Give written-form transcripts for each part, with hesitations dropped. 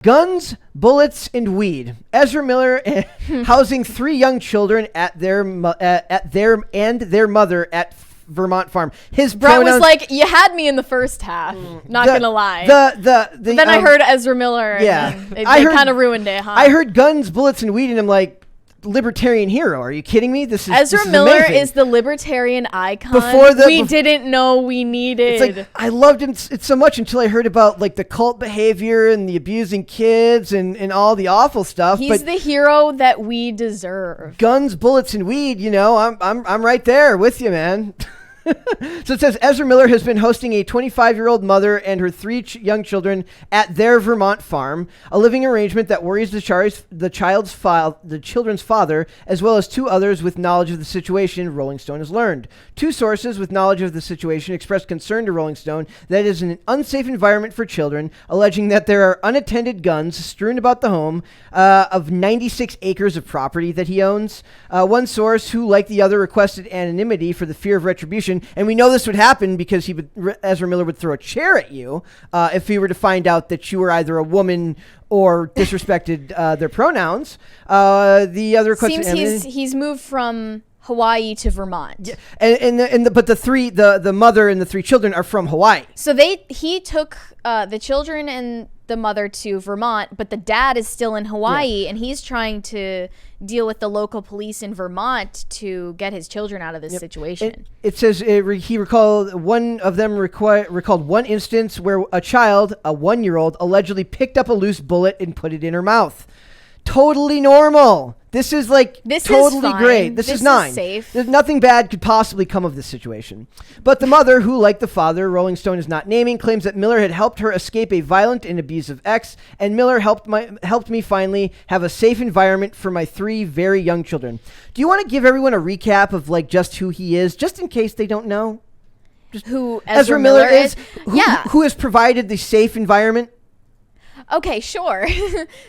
Guns, bullets, and weed. Ezra Miller housing 3 young children at their mother at Vermont farm. His Brett pronouns, was like, "You had me in the first half." Not gonna lie. Then I heard Ezra Miller. Yeah, and they kind of ruined it. Huh? I heard guns, bullets, and weed, and I'm like, libertarian hero. Are you kidding me? Ezra Miller is the libertarian icon we didn't know we needed. It's like, I loved him so much until I heard about like the cult behavior and the abusing kids and all the awful stuff. He's the hero that we deserve. Guns, bullets, and weed. You know, I'm right there with you, man. So it says Ezra Miller has been hosting a 25-year-old mother and her 3 young children at their Vermont farm, a living arrangement that worries the children's father, as well as 2 others with knowledge of the situation, Rolling Stone has learned. 2 sources with knowledge of the situation expressed concern to Rolling Stone that it is an unsafe environment for children, alleging that there are unattended guns strewn about the home of 96 acres of property that he owns. One source, who like the other requested anonymity for the fear of retribution, and we know this would happen because Ezra Miller would throw a chair at you if he were to find out that you were either a woman or disrespected their pronouns. The other question seems he's moved from Hawaii to Vermont. Yeah, but the mother and the 3 children are from Hawaii. So he took the children and the mother to Vermont, but the dad is still in Hawaii, and he's trying to deal with the local police in Vermont to get his children out of this situation. It says he recalled one of them recalled one instance where a child, a 1-year-old, allegedly picked up a loose bullet and put it in her mouth. Totally normal. This is totally great. This is 9. Safe. There's nothing bad could possibly come of this situation. But the mother, who, like the father, Rolling Stone is not naming, claims that Miller had helped her escape a violent and abusive ex, and Miller helped me finally have a safe environment for my 3 very young children. Do you want to give everyone a recap of just who he is, just in case they don't know? Just who Ezra Miller is? Who has provided the safe environment? Okay, sure.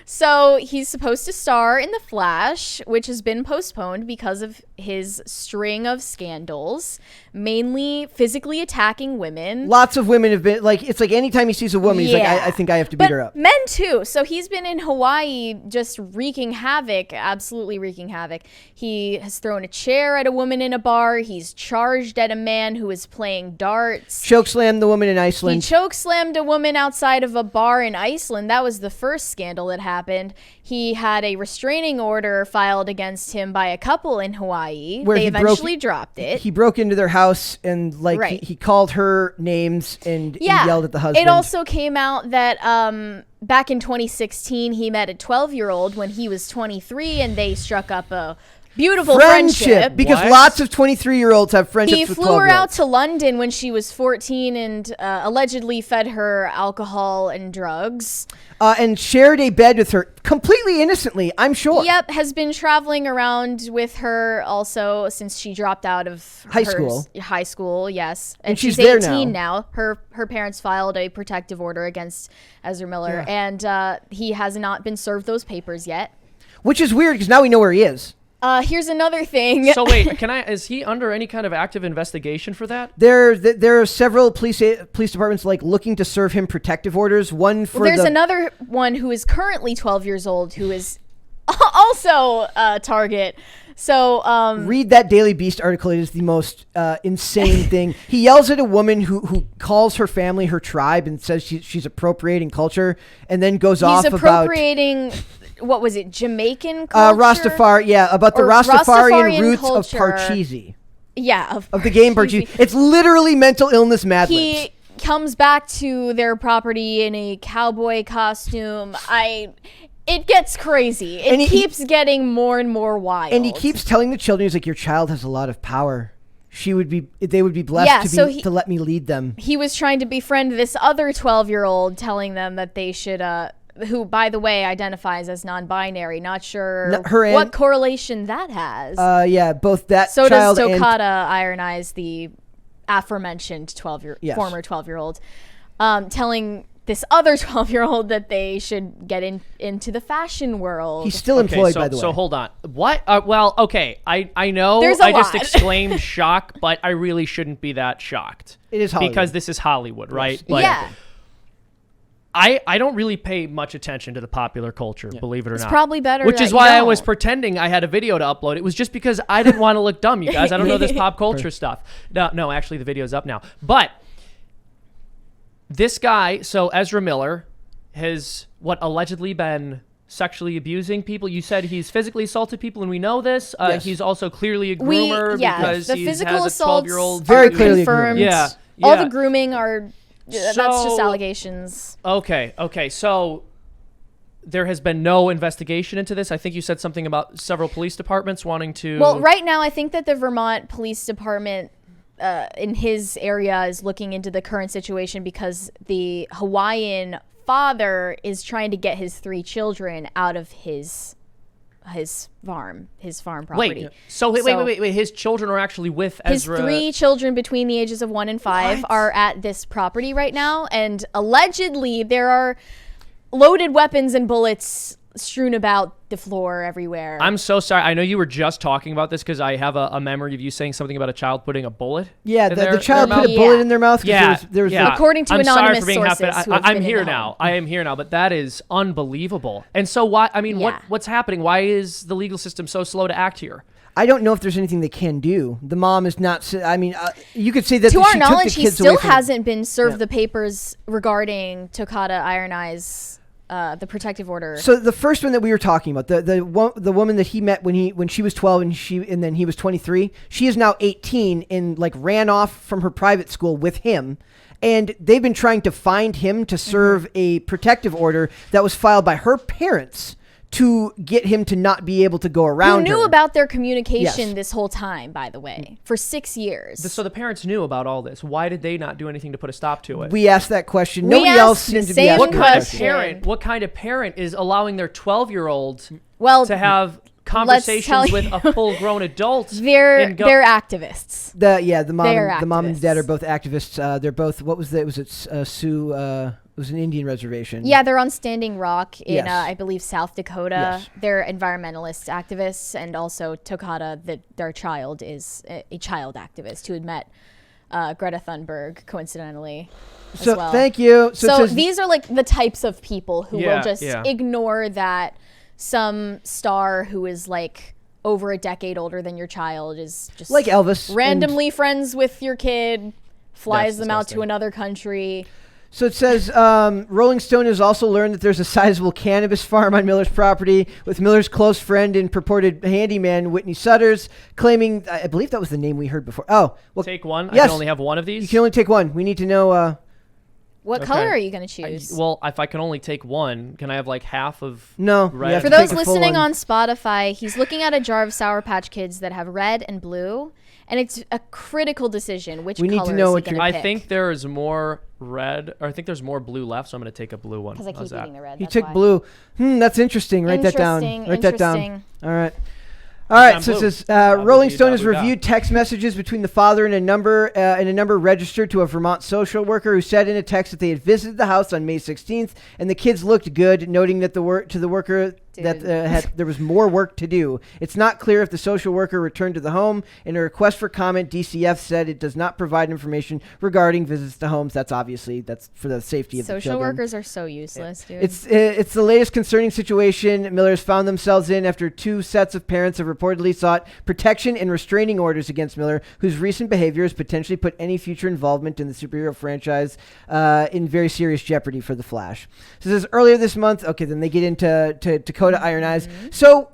So he's supposed to star in The Flash, which has been postponed because of his string of scandals, mainly physically attacking women. Lots of women have been it's like anytime he sees a woman, he's like, I think I have to beat her up. Men too. So he's been in Hawaii just wreaking havoc, absolutely wreaking havoc. He has thrown a chair at a woman in a bar. He's charged at a man who is playing darts. Chokeslammed the woman in Iceland. He chokeslammed a woman outside of a bar in Iceland. That was the first scandal that happened. He had a restraining order filed against him by a couple in Hawaii. They eventually dropped it. He broke into their house and he called her names and yelled at the husband. It also came out that back in 2016 he met a 12-year-old when he was 23, and they struck up a beautiful friendship. Because lots of 23-year-olds have friendships with 12-year-olds. He flew her out to London when she was 14 and allegedly fed her alcohol and drugs. And shared a bed with her completely innocently, I'm sure. Yep, has been traveling around with her also since she dropped out of high school, yes. And she's 18 there now. Her parents filed a protective order against Ezra Miller, and he has not been served those papers yet. Which is weird because now we know where he is. Here's another thing. So wait, is he under any kind of active investigation for that? There are several police departments looking to serve him protective orders. There's another one who is currently 12 years old who is also a target. So read that Daily Beast article. It is the most insane thing. He yells at a woman who calls her family her tribe and says she's appropriating culture, and then goes off about... He's appropriating... What was it? Jamaican culture? Rastafari, about the Rastafarian roots culture. Of Parcheesi. Yeah, of the game Parcheesi. It's literally mental illness Mad Libs. He comes back to their property in a cowboy costume. It gets crazy. It keeps getting more and more wild. And he keeps telling the children, he's like, your child has a lot of power. They would be blessed to let me lead them. He was trying to befriend this other 12-year-old, telling them that they should... who, by the way, identifies as non-binary. Not sure what correlation that has. Both that so child does Tokata Iron Eyes, the aforementioned former 12-year-old, telling this other 12-year-old that they should get into the fashion world. He's still employed, by the way. So hold on. What? Well, okay. I know There's just exclaimed shock, but I really shouldn't be that shocked. It is Hollywood. Because this is Hollywood, right? Yes. I don't really pay much attention to the popular culture, believe it or not. It's probably better. Which that is you why I don't. was pretending I had a video to upload. It was just because I didn't want to look dumb, you guys. I don't know this pop culture stuff. No, actually the video's up now. But this guy, so Ezra Miller, has allegedly been sexually abusing people. You said he's physically assaulted people, and we know this. Yes. He's also clearly a groomer because the he physical has a assaults 12-year-old. Very are clearly a groomer. confirmed. Yeah. All the grooming are. That's just So- allegations. Okay. So there has been no investigation into this. I think you said something about several police departments wanting to. Well, right now, I think that the Vermont Police Department in his area is looking into the current situation because the Hawaiian father is trying to get his 3 children out of his farm property. Wait. His children are actually with His Ezra. 3 children between the ages of 1 and 5 are at this property right now, and allegedly there are loaded weapons and bullets strewn about the floor everywhere. I'm so sorry. I know you were just talking about this because I have a memory of you saying something about a child putting a bullet. Yeah, in the child their put a mouth. bullet in their mouth. 'Cause Yeah, there was According to I'm sorry anonymous for being sources who have I'm been in here the now. home. I am here now, but that is unbelievable. And so why? I mean, Yeah. what's happening? Why is the legal system so slow to act here? I don't know if there's anything they can do. The mom is not. I mean, you could say that To she our took knowledge, the he kids still away from hasn't been served Yeah. the papers regarding Tokata Iron Eyes, the protective order. So the first one that we were talking about, the woman that he met when she was 12 and then he was 23, she is now 18 and ran off from her private school with him. And they've been trying to find him to serve a protective order that was filed by her parents to get him to not be able to go around Who knew her. about their communication Yes. this whole time, by the way, for 6 years. So the parents knew about all this. Why did they not do anything to put a stop to it? We asked that question. We Nobody asked else the seemed to be same asking What that kind of question. parent? What kind of parent is allowing their 12-year-old well, to have tell conversations you. with a full-grown adult? they're and activists. The mom They are and, the mom and dad are activists. both activists. They're both Sioux. It was an Indian reservation. Yeah, they're on Standing Rock in, Yes. I believe, South Dakota. Yes. They're environmentalist activists, and also Tokata, their child, is a child activist who had met Greta Thunberg, coincidentally, So as well. thank you. So it says, these are the types of people who Yeah, will just yeah. ignore that some star who is over a decade older than your child is just like Elvis. randomly friends with your kid, flies That's them out to disgusting. another country. So it says Rolling Stone has also learned that there's a sizable cannabis farm on Miller's property, with Miller's close friend and purported handyman Whitney Sutters claiming, I believe that was the name we heard before. Oh, well, Take one. I Yes. can only have one of these. you can only take one. We need to know. What Okay. color are you going to choose? Well, if I can only take one, can I have half of? No. Red. you have For to those take the full listening one. on Spotify, he's looking at a jar of Sour Patch Kids that have red and blue, and it's a critical decision which We need to color know is what he you're- gonna I pick. think there is more red, or I think there's more blue left, so I'm going to take a blue one. Because I How's keep that? eating the red. He that's took why. blue. That's interesting. Write that down. Write that down. Interesting. All right. All right, I'm so it blue. says Rolling Stone has Da-ba-dee-da-ba-da. reviewed text messages between the father and a number registered to a Vermont social worker who said in a text that they had visited the house on May 16th and the kids looked good, noting that the worker that there was more work to do. It's not clear if the social worker returned to the home. In a request for comment, DCF said it does not provide information regarding visits to homes. That's for the safety of the Social children. workers are so useless, dude. It's the latest concerning situation Millers found themselves in after 2 sets of parents have reportedly sought protection and restraining orders against Miller, whose recent behavior has potentially put any future involvement in the superhero franchise in very serious jeopardy for the Flash. So this is earlier this month. Okay, then they get into Dakota Iron Eyes. So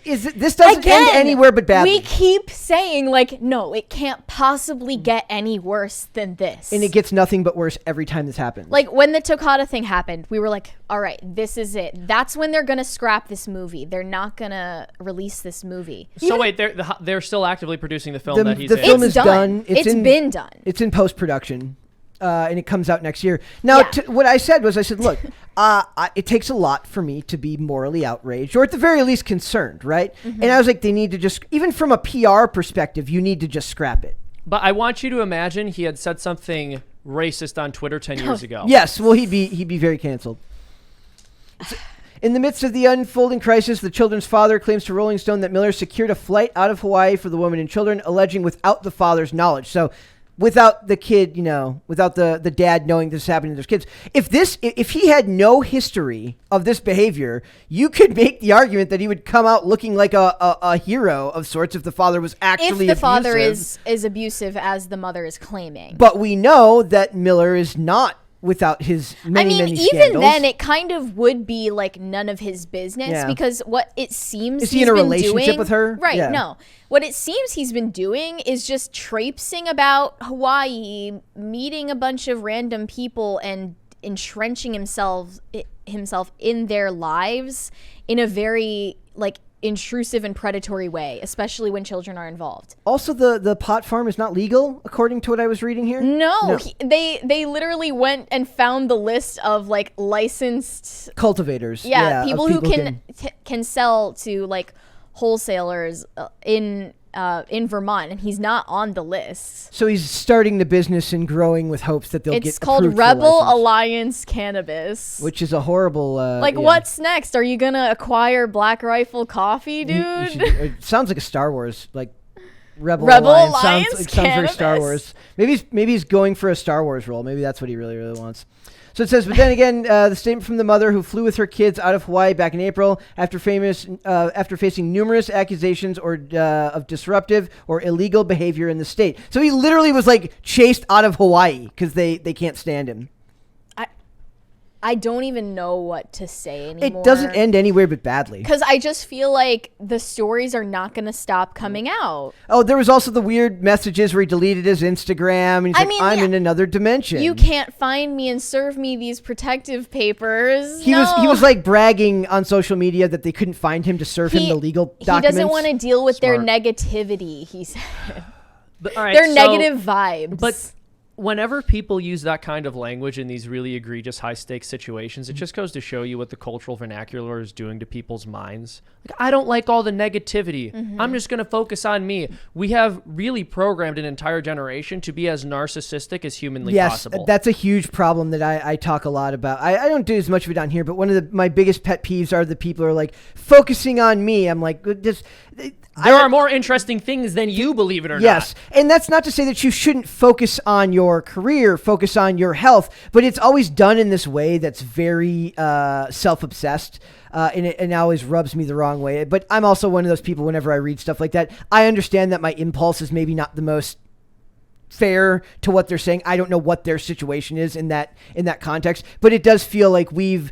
this doesn't end anywhere but badly. We keep saying no, it can't possibly get any worse than this. And it gets nothing but worse every time this happens. When the Tokata thing happened, we were like, all right, this is it. That's when they're going to scrap this movie. They're not going to release this movie. So wait, they're still actively producing the film that he's the in. film It's is done. done. It's been done. It's in post-production. And it comes out next year. Now, Yeah. what I said, look, it takes a lot for me to be morally outraged, or at the very least concerned, right? Mm-hmm. And I was like, they need to just, even from a PR perspective, you need to just scrap it. But I want you to imagine he had said something racist on Twitter 10 years ago. Yes, well, he'd be very canceled. In the midst of the unfolding crisis, the children's father claims to Rolling Stone that Miller secured a flight out of Hawaii for the woman and children, alleging without the father's knowledge. So without the kid, without the dad knowing this is happening to their kids. If he had no history of this behavior, you could make the argument that he would come out looking like a hero of sorts if the father was actually abusive. If the father is abusive as the mother is claiming. But we know that Miller is not, without his many even scandals. then, it kind of would be like none of his business because what it seems is he in a relationship with her? Right? Yeah. No, what it seems he's been doing is just traipsing about Hawaii, meeting a bunch of random people, and entrenching himself in their lives in a very intrusive and predatory way, especially when children are involved. Also, the pot farm is not legal, according to what I was reading here. No. They literally went and found the list of licensed cultivators. People who can sell to wholesalers in Vermont, and he's not on the list. So he's starting the business and growing with hopes that they'll get It's called approved Rebel for license, Alliance Cannabis. which is a horrible. What's next? Are you gonna acquire Black Rifle Coffee, dude? It sounds like a Star Wars, Rebel Alliance sounds very Star Cannabis. Wars. Maybe he's going for a Star Wars role. Maybe that's what he really wants. So it says, but then again, the statement from the mother who flew with her kids out of Hawaii back in April after facing numerous accusations of disruptive or illegal behavior in the state. So he literally was chased out of Hawaii because they can't stand him. I don't even know what to say anymore. It doesn't end anywhere but badly. Because I just feel like the stories are not going to stop coming out. Oh, there was also the weird messages where he deleted his Instagram. And he's I'm in another dimension. You can't find me and serve me these protective papers. He was bragging on social media that they couldn't find him to serve him the legal documents. He doesn't want to deal with their negativity, he said. All right, their negative vibes. But whenever people use that kind of language in these really egregious high-stakes situations, it just goes to show you what the cultural vernacular is doing to people's minds. I don't like all the negativity. I'm just going to focus on me. We have really programmed an entire generation to be as narcissistic as humanly possible. Yes, that's a huge problem that I talk a lot about. I don't do as much of it on here, but one of my biggest pet peeves are the people who are focusing on me. I'm there are more interesting things than you, believe it or not. Yes, and that's not to say that you shouldn't focus on your career, focus on your health, but it's always done in this way that's very self-obsessed, and it always rubs me the wrong way. But I'm also one of those people, whenever I read stuff like that, I understand that my impulse is maybe not the most fair to what they're saying. I don't know what their situation is in that context, but it does feel like we've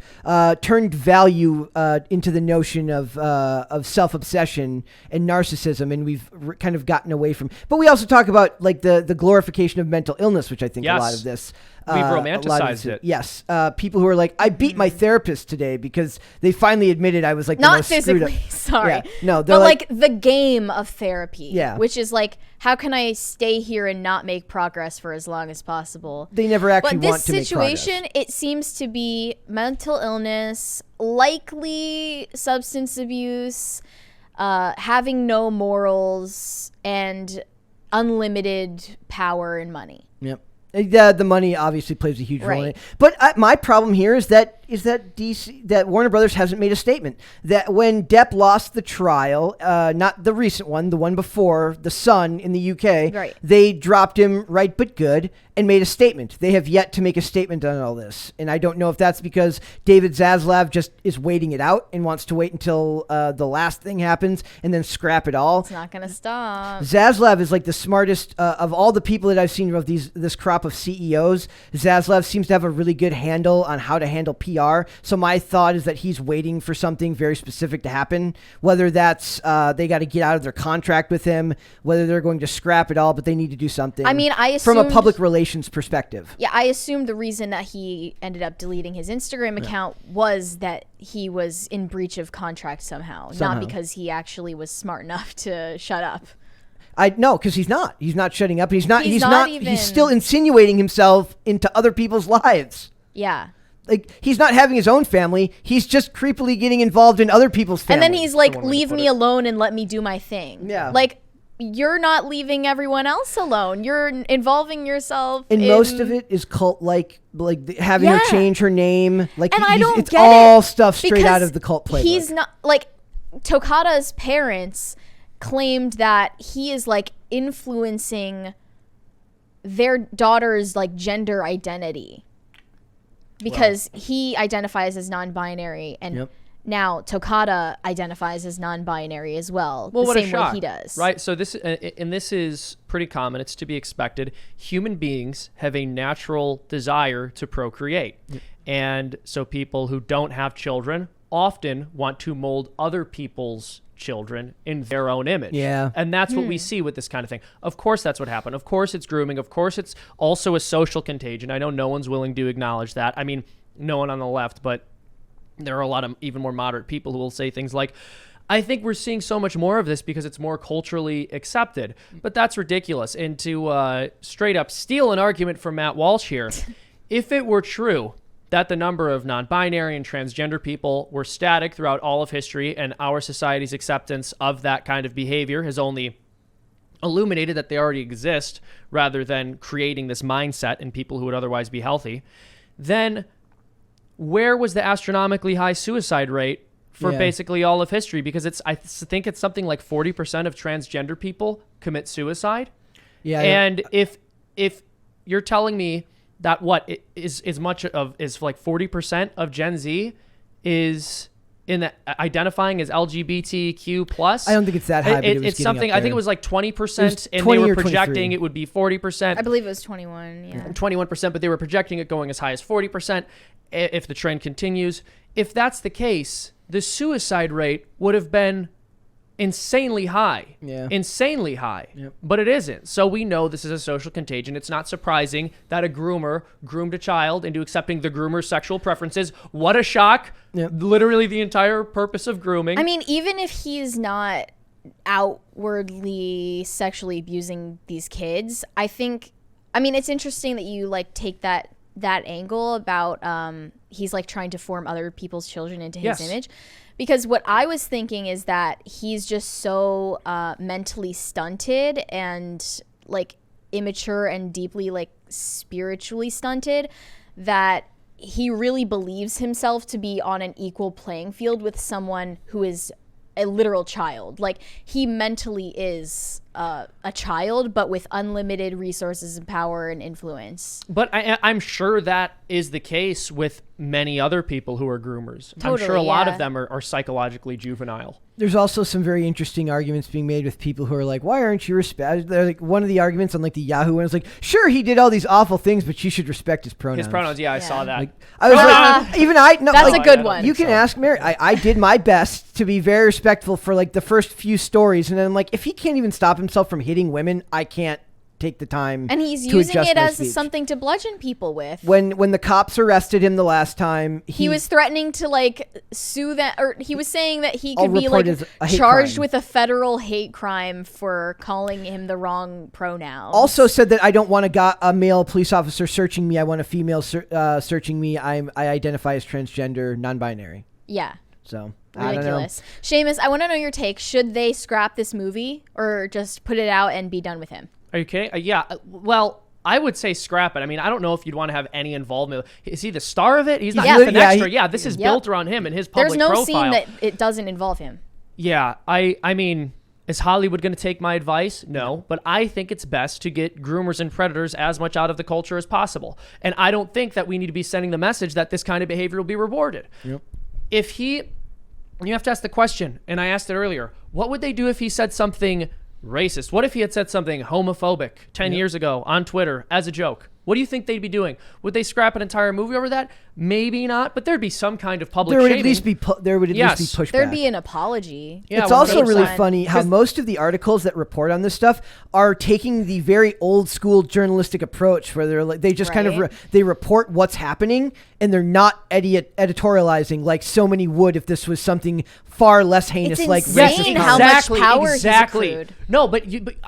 turned value into the notion of self-obsession and narcissism, and we've kind of gotten away from. But we also talk about the glorification of mental illness, which I think a lot of this. We've romanticized it. Yes. People who are I beat my therapist today because they finally admitted I was the not most physically, sorry. Yeah. No, they're but the game of therapy. Yeah. Which is how can I stay here and not make progress for as long as possible? They never actually want to make progress. But this situation, it seems to be mental illness, likely substance abuse, having no morals, and unlimited power and money. Yep. The money obviously plays a huge role in it. But my problem here is that Warner Brothers hasn't made a statement. That when Depp lost the trial, not the recent one, the one before, The Sun in the UK, they dropped him right but good and made a statement. They have yet to make a statement on all this. And I don't know if that's because David Zaslav just is waiting it out and wants to wait until the last thing happens and then scrap it all. It's not going to stop. Zaslav is the smartest of all the people that I've seen of this crop of CEOs. Zaslav seems to have a really good handle on how to handle PR. So my thought is that he's waiting for something very specific to happen, whether that's they got to get out of their contract with him, whether they're going to scrap it all, but they need to do something. I mean, I assumed, from a public relations perspective. Yeah, I assumed the reason that he ended up deleting his Instagram account was that he was in breach of contract somehow, not because he actually was smart enough to shut up. No, because he's not. He's not shutting up. He's He's still insinuating himself into other people's lives. Yeah. He's not having his own family. He's just creepily getting involved in other people's families. And then he's leave me alone and let me do my thing. Yeah. You're not leaving everyone else alone. You're involving yourself and most of it is cult, having her change her name. And I don't it's get all it stuff straight out of the cult playbook. He's not, Tokata's parents claimed that he is influencing their daughter's like gender identity, because he identifies as non-binary, and now Tokata identifies as non-binary as well. Well, the what a same shock, way he does. right? So this is pretty common. It's to be expected. Human beings have a natural desire to procreate, and so people who don't have children often want to mold other people's children in their own image. Yeah. And that's what we see with this kind of thing. Of course, that's what happened. Of course, it's grooming. Of course, it's also a social contagion. I know no one's willing to acknowledge that. I mean, no one on the left, but there are a lot of even more moderate people who will say things like, I think we're seeing so much more of this because it's more culturally accepted. But that's ridiculous. And to straight up steal an argument from Matt Walsh here, if it were true that the number of non-binary and transgender people were static throughout all of history, and our society's acceptance of that kind of behavior has only illuminated that they already exist rather than creating this mindset in people who would otherwise be healthy, then where was the astronomically high suicide rate for basically all of history? Because I think it's something like 40% of transgender people commit suicide. Yeah. And if you're telling me that is much of is like 40% of Gen Z is in the identifying as LGBTQ plus. I don't think it's that high. But it's something. I think it was like 20%, and they were projecting it would be 40%. I believe it was 21. Yeah, 21%, but they were projecting it going as high as 40% if the trend continues. If that's the case, the suicide rate would have been insanely high. Insanely high. But it isn't. So we know this is a social contagion. It's not surprising that a groomer groomed a child into accepting the groomer's sexual preferences. What a shock. Literally the entire purpose of grooming. I mean, even if he's not outwardly sexually abusing these kids, I mean, it's interesting that you like take that angle about he's like trying to form other people's children into his image. Because what I was thinking is that he's just so mentally stunted and like immature and deeply like spiritually stunted that he really believes himself to be on an equal playing field with someone who is a literal child. Like he mentally is a child, but with unlimited resources and power and influence. But I'm sure that is the case with many other people who are groomers. Totally, I'm sure a lot of them are psychologically juvenile. There's also some very interesting arguments being made with people who are like, why aren't you respect? They're like, one of the arguments on like the Yahoo one is like, sure, he did all these awful things, but you should respect his pronouns. His pronouns, I saw that. Like, I was like, even I, no, that's like, a good one. You can ask Mary. I did my best to be very respectful for like the first few stories. And then I'm like, if he can't even stop himself from hitting women, I can't take the time. And he's to using it as speech. something to bludgeon people with. When the cops arrested him the last time, he was threatening to like sue that, or he was saying that he I'll could be report like it as a hate charged crime. with a federal hate crime for calling him the wrong pronouns. Also said that I don't want a male police officer searching me. I want a female searching me. I identify as transgender, non-binary. Yeah. So ridiculous. Seamus, I want to know your take. Should they scrap this movie or just put it out and be done with him? Are you kidding? Yeah. Well, I would say scrap it. I mean, I don't know if you'd want to have any involvement. Is he the star of it? He's not just an extra. This is built around him and his public profile. There's no scene that it doesn't involve him. Yeah. I mean, is Hollywood going to take my advice? No. But I think it's best to get groomers and predators as much out of the culture as possible. And I don't think that we need to be sending the message that this kind of behavior will be rewarded. If you have to ask the question, and I asked it earlier, what would they do if he said something racist? What if he had said something homophobic 10 years ago on Twitter as a joke? What do you think they'd be doing? Would they scrap an entire movie over that? Maybe not, but there'd be some kind of public shaming. There would at least be pushback. There'd be an apology. Yeah, it's also really funny how most of the articles that report on this stuff are taking the very old school journalistic approach where they just kind of they report what's happening and they're not editorializing like so many would if this was something far less heinous like racist. How much power he's accrued. No, but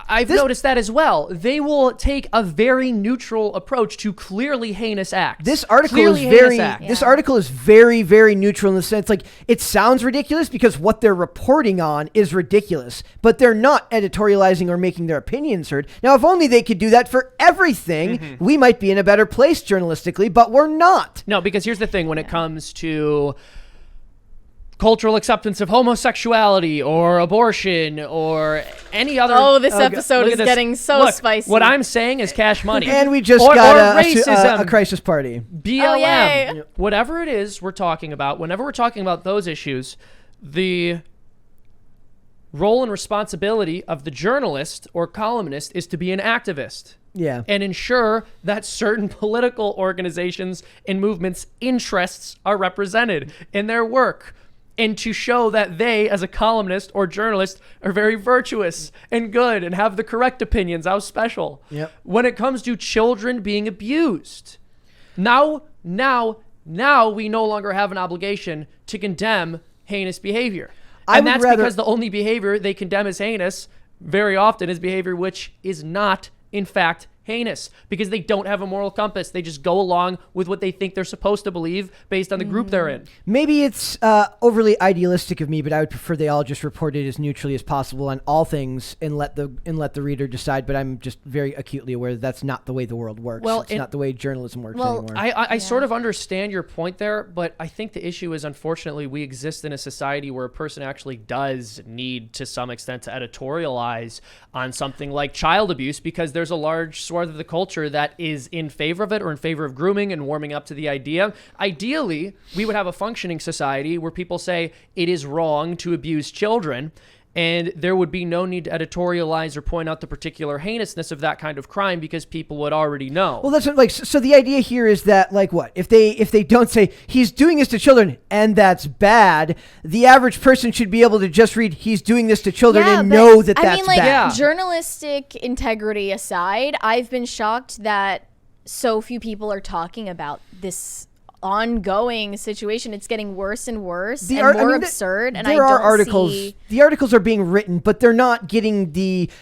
I've noticed that as well. They will take a very neutral approach to clearly heinous acts. This article is very, very neutral in the sense like it sounds ridiculous because what they're reporting on is ridiculous, but they're not editorializing or making their opinions heard. Now, if only they could do that for everything, we might be in a better place journalistically, but we're not. No, because here's the thing: when it comes to cultural acceptance of homosexuality or abortion or any other. Oh, this episode is getting so Look, spicy. What I'm saying is cash money. And we just or got racism, a crisis party. BLM, yay. whatever it is we're talking about, whenever we're talking about those issues, the role and responsibility of the journalist or columnist is to be an activist. Yeah. And ensure that certain political organizations and movements' interests are represented in their work. And to show that they, as a columnist or journalist, are very virtuous and good and have the correct opinions. How special. Yep. When it comes to children being abused. Now we no longer have an obligation to condemn heinous behavior. And that's because the only behavior they condemn as heinous very often is behavior which is not, in fact, heinous, because they don't have a moral compass. They just go along with what they think they're supposed to believe based on the group they're in. Maybe it's overly idealistic of me, but I would prefer they all just report it as neutrally as possible on all things and let the reader decide. But I'm just very acutely aware that that's not the way the world works. Well, it's not the way journalism works well, anymore. I sort of understand your point there, but I think the issue is, unfortunately, we exist in a society where a person actually does need, to some extent, to editorialize on something like child abuse, because there's a large swath of the culture that is in favor of it or in favor of grooming and warming up to the idea. Ideally, we would have a functioning society where people say it is wrong to abuse children, and there would be no need to editorialize or point out the particular heinousness of that kind of crime because people would already know. Well, that's what, like, so the idea here is that, like, what if they don't say he's doing this to children and that's bad, the average person should be able to just read he's doing this to children and know that that's like, bad. journalistic integrity aside, I've been shocked that so few people are talking about this ongoing situation. It's getting worse and worse and more absurd. And there are articles. The articles are being written, but they're not getting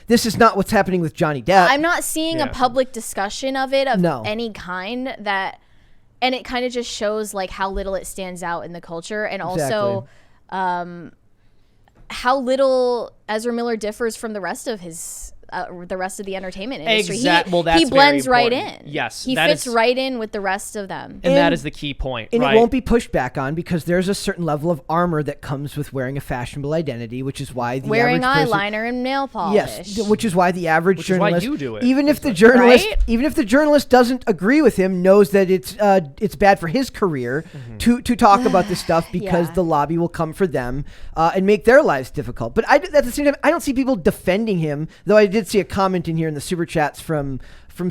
this is not what's happening with Johnny Depp. I'm not seeing a public discussion of it No. any kind and it kind of just shows like how little it stands out in the culture, and also how little Ezra Miller differs from the rest of the entertainment industry. That's he blends very right important. in. Yes, he fits right in with the rest of them. And that is the key point. And right? it won't be pushed back on because there's a certain level of armor that comes with wearing a fashionable identity, which is why the wearing average person, eyeliner and nail polish. yes, which is why the average Which is why journalist, you do it. even if the journalist, Right? even if the journalist doesn't agree with him, knows that it's bad for his career to talk about this stuff because Yeah. the lobby will come for them and make their lives difficult. But at the same time, I don't see people defending him, though I did see a comment in here in the super chats from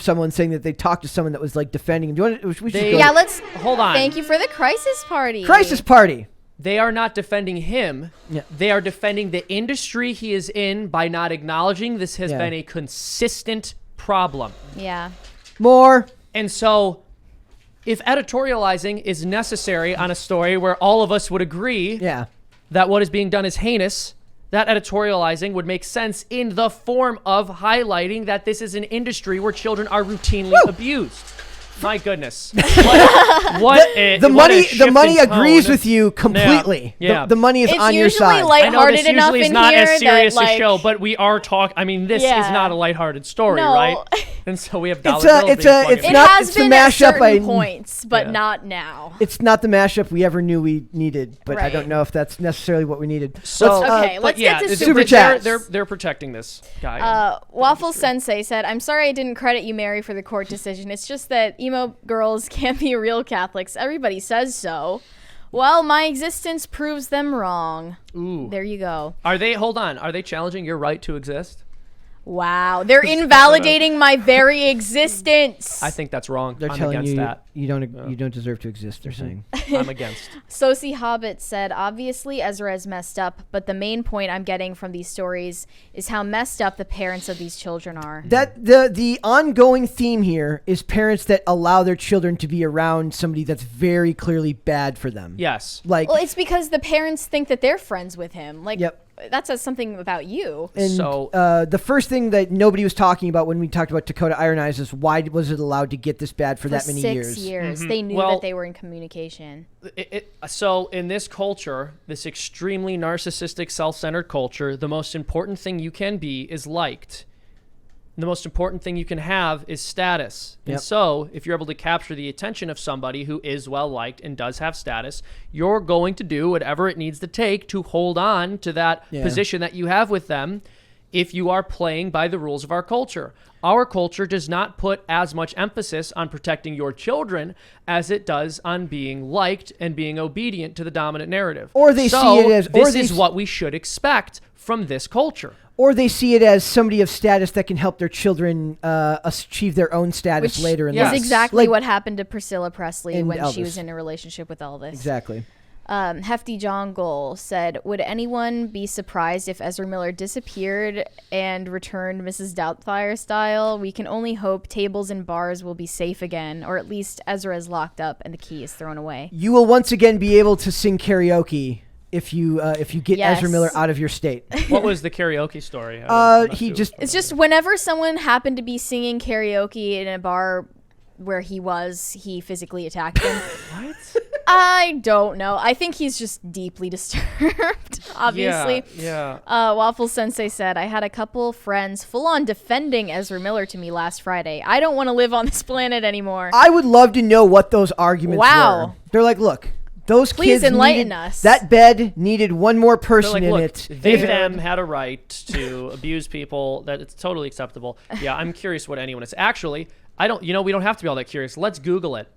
someone saying that they talked to someone that was like defending him. Do you want to, we should go Yeah, to let's hold on. Thank you for the crisis party. crisis party. They are not defending him. Yeah. They are defending the industry he is in by not acknowledging this has been a consistent problem. Yeah. More. And so if editorializing is necessary on a story where all of us would agree Yeah. that what is being done is heinous, that editorializing would make sense in the form of highlighting that this is an industry where children are routinely abused. My goodness. The money agrees with you completely. Yeah. The money is It's on your usually side. I know lighthearted this enough usually is in not here as serious that, a like, show, but we are talking. I mean, this is Yeah. not a lighthearted story, No. right? And so we have dollar It's a- bills it's being a- plugged it's in. It not- has it's the been at mashup certain I- points, but Yeah. not now. It's not the mashup we ever knew we needed, but I Right. don't know if that's necessarily what we needed. So, Okay, but let's yeah, get to super they're, chats. they're protecting this guy. Waffle Sensei said, "I'm sorry I didn't credit you, Mary, for the court decision. It's just that emo girls can't be real Catholics. Everybody says so. Well, my existence proves them wrong." Ooh. There you go. Are they challenging your right to exist? Wow, they're invalidating my very existence. I think that's wrong. They're I'm telling against you that. you don't deserve to exist. They're saying. I'm against. Sosie Hobbit said, "Obviously Ezra is messed up, but the main point I'm getting from these stories is how messed up the parents of these children are." That the ongoing theme here is parents that allow their children to be around somebody that's very clearly bad for them. Yes. Like, Well, it's because the parents think that they're friends with him. Like, Yep. that says something about you. and So- the first thing that nobody was talking about when we talked about Dakota Iron Eyes is why was it allowed to get this bad for that many 6 years? They knew Well- that they were in communication. So in this culture, this extremely narcissistic, self-centered culture, the most important thing you can be is liked. the most important thing you can have is status. And Yep. so if you're able to capture the attention of somebody who is well liked and does have status, you're going to do whatever it needs to take to hold on to that position that you have with them if you are playing by the rules of our culture. Our culture does not put as much emphasis on protecting your children as it does on being liked and being obedient to the dominant narrative. Or they see it as- this is what we should expect from this culture. Or they see it as somebody of status that can help their children achieve their own status Which later in is life. exactly Like- what happened to Priscilla Presley And when she Elvis. was in a relationship with Elvis. Exactly. Hefty John Goal said, would anyone be surprised if Ezra Miller disappeared and returned Mrs. Doubtfire style? We can only hope tables and bars will be safe again, or at least Ezra is locked up and the key is thrown away. You will once again be able to sing karaoke if you get Yes. Ezra Miller out of your state. What was the karaoke story? I'm not He too- just It's just whenever someone happened to be singing karaoke in a bar where he physically attacked them. What? I don't know. I think he's just deeply disturbed, obviously. Yeah. Waffle Sensei said, I had a couple friends full on defending Ezra Miller to me last Friday. I don't want to live on this planet anymore. I would love to know what those arguments Wow. were. They're like, look, those Please kids enlighten needed, us. that bed needed one more They're person like, in look, it. they them had a right to abuse people. That it's totally acceptable. Yeah, I'm curious what anyone is. Actually, I don't. We don't have to be all that curious. Let's Google it.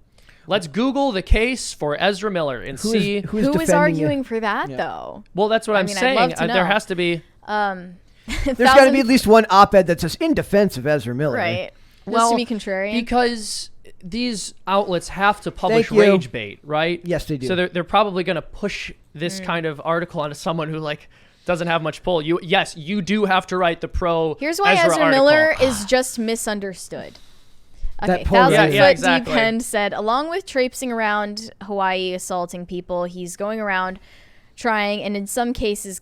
Let's Google the case for Ezra Miller and see. Who is Who is defending arguing you? for that, though? Well, that's what I'm mean, I'd saying. love to There know. has to be. There's got to be at least one op-ed that says in defense of Ezra Miller. Right. Just Well, to be contrarian. Because these outlets have to publish Thank you. rage bait, right? Yes, they do. So they're probably going to push this kind of article onto someone who doesn't have much pull. You do have to write the pro. Here's why Ezra article. Miller is just misunderstood. That Okay, polar- Thousand Yeah, Foot exactly. Deep End said, along with traipsing around Hawaii assaulting people, he's going around trying and in some cases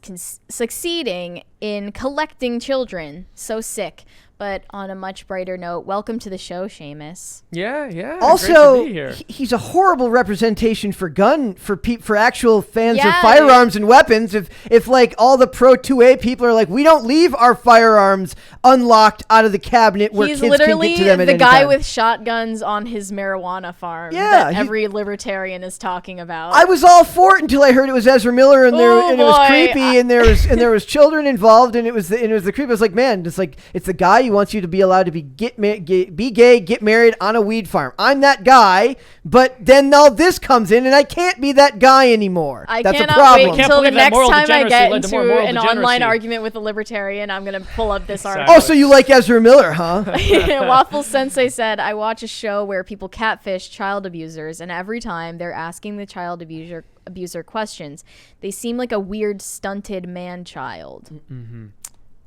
succeeding in collecting children. So sick. But on a much brighter note, welcome to the show, Seamus. Yeah. Great Also, to be here. he's a horrible representation for for actual fans of Yeah, firearms and weapons. If like all the pro 2A people are like, we don't leave our firearms unlocked out of the cabinet where He's kids literally can get to them at the any guy time. with shotguns on his marijuana farm Yeah, that he- every libertarian is talking about. I was all for it until I heard it was Ezra Miller and Oh, it was boy. creepy and there was children involved and it was the creep. I was like, man, it's the guy who wants you to be allowed to be gay, get married on a weed farm. I'm that guy, but then all this comes in and I can't be that guy anymore. I That's a cannot problem. wait Can't until the believe that next moral time I degeneracy get led to into more moral an online degeneracy. argument with a libertarian. I'm going to pull up this Exactly. article. Oh, so you like Ezra Miller, huh? Waffle Sensei said, I watch a show where people catfish child abusers, and every time they're asking the child abuser questions, they seem like a weird, stunted man-child. Mm-hmm.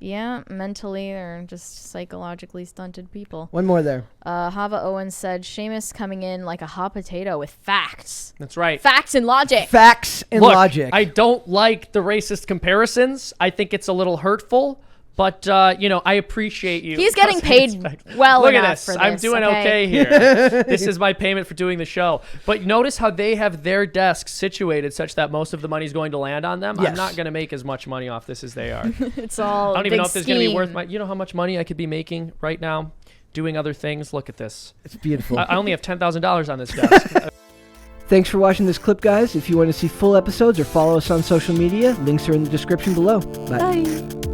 Yeah, mentally or just psychologically stunted people. One more there. Hava Owens said, Seamus coming in like a hot potato with facts. That's right. Facts and logic. Facts and Look, logic. I don't like the racist comparisons. I think it's a little hurtful, but I appreciate you. He's getting paid well Look at enough this. for this. I'm doing okay here. This is my payment for doing the show. But notice how they have their desks situated such that most of the money is going to land on them. Yes. I'm not going to make as much money off this as they are. It's all I don't even know big if this is going to be worth scheme. my. You know how much money I could be making right now doing other things? Look at this. It's beautiful. I only have $10,000 on this desk. Thanks for watching this clip, guys. If you want to see full episodes or follow us on social media, links are in the description below. Bye. Bye.